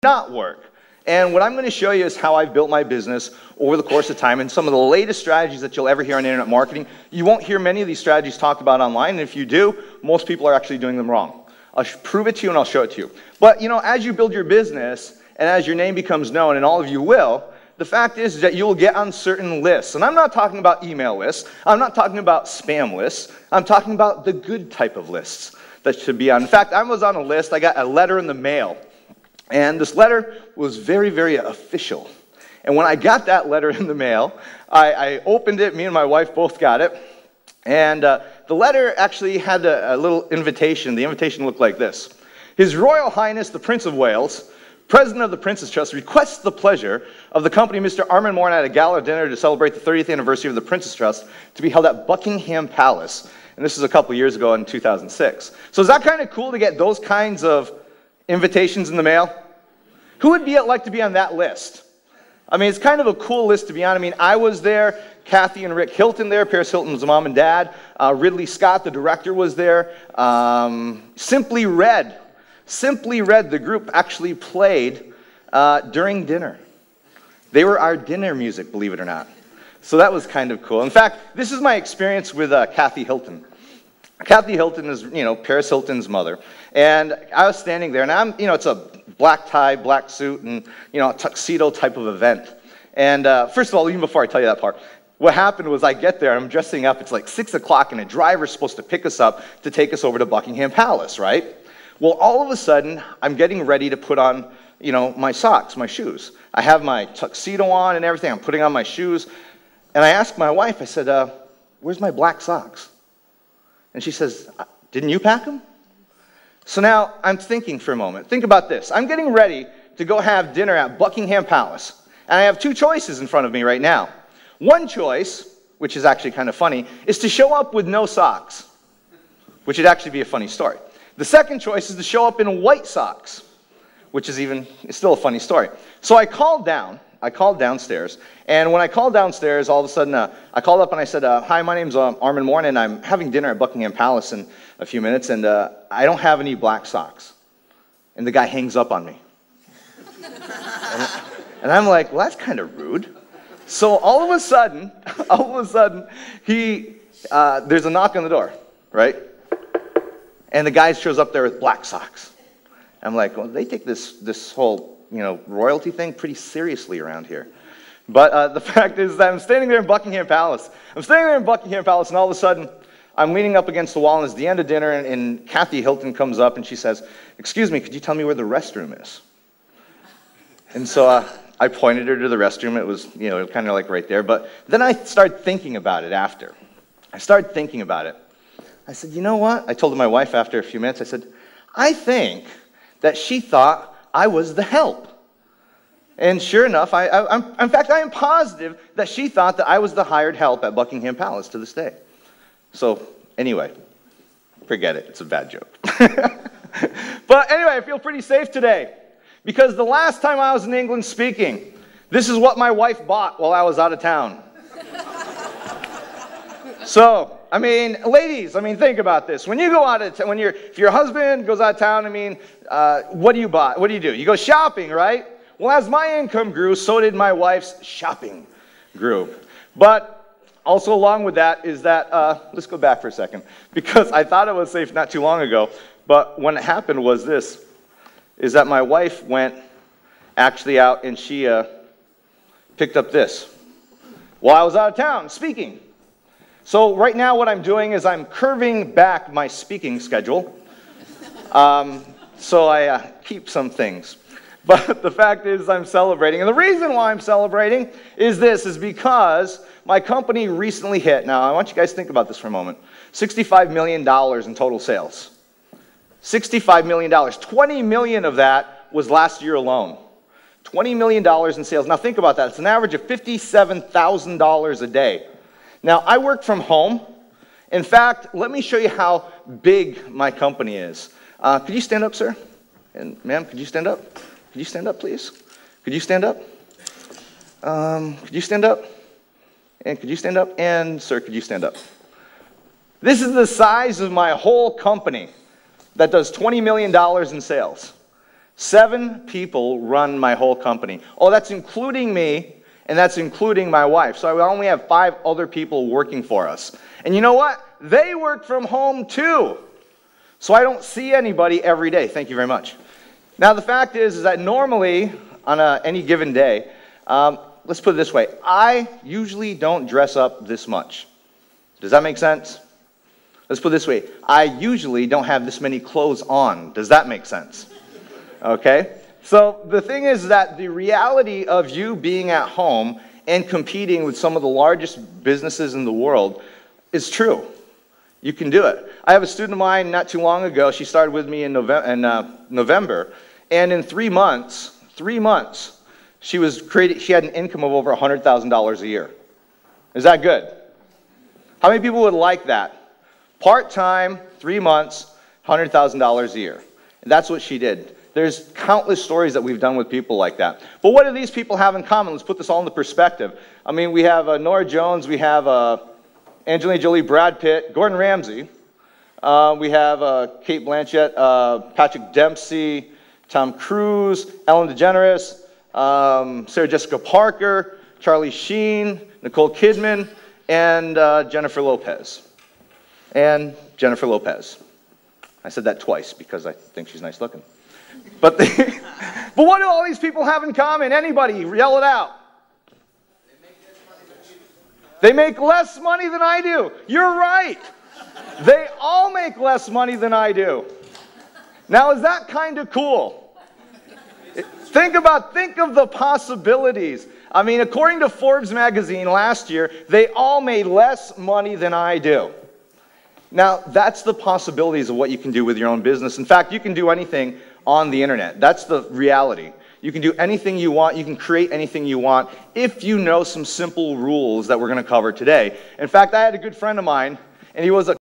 not work. And what I'm going to show you is how I've built my business over the course of time and some of the latest strategies that you'll ever hear on internet marketing. You won't hear many of these strategies talked about online, and if you do, most people are actually doing them wrong. I'll prove it to you and I'll show it to you. But you know, as you build your business and as your name becomes known, and all of you will, the fact is that you will get on certain lists. And I'm not talking about email lists. I'm not talking about spam lists. I'm talking about the good type of lists that should be on. In fact, I was on a list. I got a letter in the mail. And this letter was very, very official. And when I got that letter in the mail, I opened it. Me and my wife both got it. And the letter actually had a little invitation. The invitation looked like this. His Royal Highness, the Prince of Wales, President of the Prince's Trust, requests the pleasure of the company, Mr. Armand Morin, at a gala dinner to celebrate the 30th anniversary of the Prince's Trust to be held at Buckingham Palace. And this is a couple years ago in 2006. So is that kind of cool to get those kinds of invitations in the mail? Who would like to be on that list? I mean, it's kind of a cool list to be on. I mean, I was there, Kathy and Rick Hilton there, Paris Hilton's mom and dad, Ridley Scott, the director, was there. Simply Red, the group actually played during dinner. They were our dinner music, believe it or not. So that was kind of cool. In fact, this is my experience with Kathy Hilton. Kathy Hilton is, Paris Hilton's mother. And I was standing there, and it's a black tie, black suit, and, a tuxedo type of event. And first of all, even before I tell you that part, what happened was I get there, I'm dressing up, it's like 6 o'clock, and a driver's supposed to pick us up to take us over to Buckingham Palace, right? Well, all of a sudden, I'm getting ready to put on, my socks, my shoes. I have my tuxedo on and everything, I'm putting on my shoes, and I asked my wife, I said, where's my black socks? And she says, didn't you pack them? So now I'm thinking for a moment. Think about this. I'm getting ready to go have dinner at Buckingham Palace. And I have two choices in front of me right now. One choice, which is actually kind of funny, is to show up with no socks, which would actually be a funny story. The second choice is to show up in white socks, which is still a funny story. So I called downstairs, and when I called downstairs, all of a sudden, I called up and I said, hi, my name's Armand Morin, and I'm having dinner at Buckingham Palace in a few minutes, and I don't have any black socks. And the guy hangs up on me. and I'm like, well, that's kind of rude. So all of a sudden, there's a knock on the door, right? And the guy shows up there with black socks. I'm like, well, they take this whole royalty thing pretty seriously around here. But the fact is that I'm standing there in Buckingham Palace. And all of a sudden, I'm leaning up against the wall, and it's the end of dinner, and Kathy Hilton comes up, and she says, excuse me, could you tell me where the restroom is? And so I pointed her to the restroom. It was, kind of like right there. But then I started thinking about it after. I said, you know what? I told my wife after a few minutes, I said, I think that she thought I was the help. And sure enough, in fact, I am positive that she thought that I was the hired help at Buckingham Palace to this day. So anyway, forget it. It's a bad joke. But anyway, I feel pretty safe today because the last time I was in England speaking, this is what my wife bought while I was out of town. So, ladies, think about this. When you go out of town, if your husband goes out of town, what do you buy? What do? You go shopping, right? Well, as my income grew, so did my wife's shopping grew. But also along with that is that, let's go back for a second, because I thought it was safe not too long ago, but when it happened was this, is that my wife went actually out and she picked up this while I was out of town speaking. So right now what I'm doing is I'm curving back my speaking schedule. So I keep some things. But the fact is I'm celebrating. And the reason why I'm celebrating is because my company recently hit, now I want you guys to think about this for a moment, $65 million in total sales. $65 million. $20 million of that was last year alone. $20 million in sales. Now think about that. It's an average of $57,000 a day. Now, I work from home. In fact, let me show you how big my company is. Could you stand up, sir? And ma'am, could you stand up? Could you stand up, please? Could you stand up? Could you stand up? And could you stand up? And sir, could you stand up? This is the size of my whole company that does $20 million in sales. 7 people run my whole company. Oh, that's including me, and that's including my wife. So I only have 5 other people working for us. And you know what? They work from home too. So I don't see anybody every day. Thank you very much. Now the fact is that normally on any given day, let's put it this way, I usually don't dress up this much. Does that make sense? Let's put it this way, I usually don't have this many clothes on. Does that make sense? Okay? So the thing is that the reality of you being at home and competing with some of the largest businesses in the world is true. You can do it. I have a student of mine not too long ago. She started with me in November, and in 3 months, she had an income of over $100,000 a year. Is that good? How many people would like that? Part-time, 3 months, $100,000 a year. And that's what she did. There's countless stories that we've done with people like that. But what do these people have in common? Let's put this all into perspective. I mean, we have Norah Jones, we have Angelina Jolie, Brad Pitt, Gordon Ramsay. We have Kate Blanchett, Patrick Dempsey, Tom Cruise, Ellen DeGeneres, Sarah Jessica Parker, Charlie Sheen, Nicole Kidman, and Jennifer Lopez. I said that twice because I think she's nice looking. But what do all these people have in common? Anybody? Yell it out. They make less money than I do. You're right. They all make less money than I do. Now, is that kind of cool? Think of the possibilities. I mean, according to Forbes magazine last year, they all made less money than I do. Now, that's the possibilities of what you can do with your own business. In fact, you can do anything on the internet. That's the reality. You can do anything you want. You can create anything you want if you know some simple rules that we're going to cover today. In fact, I had a good friend of mine, and he was a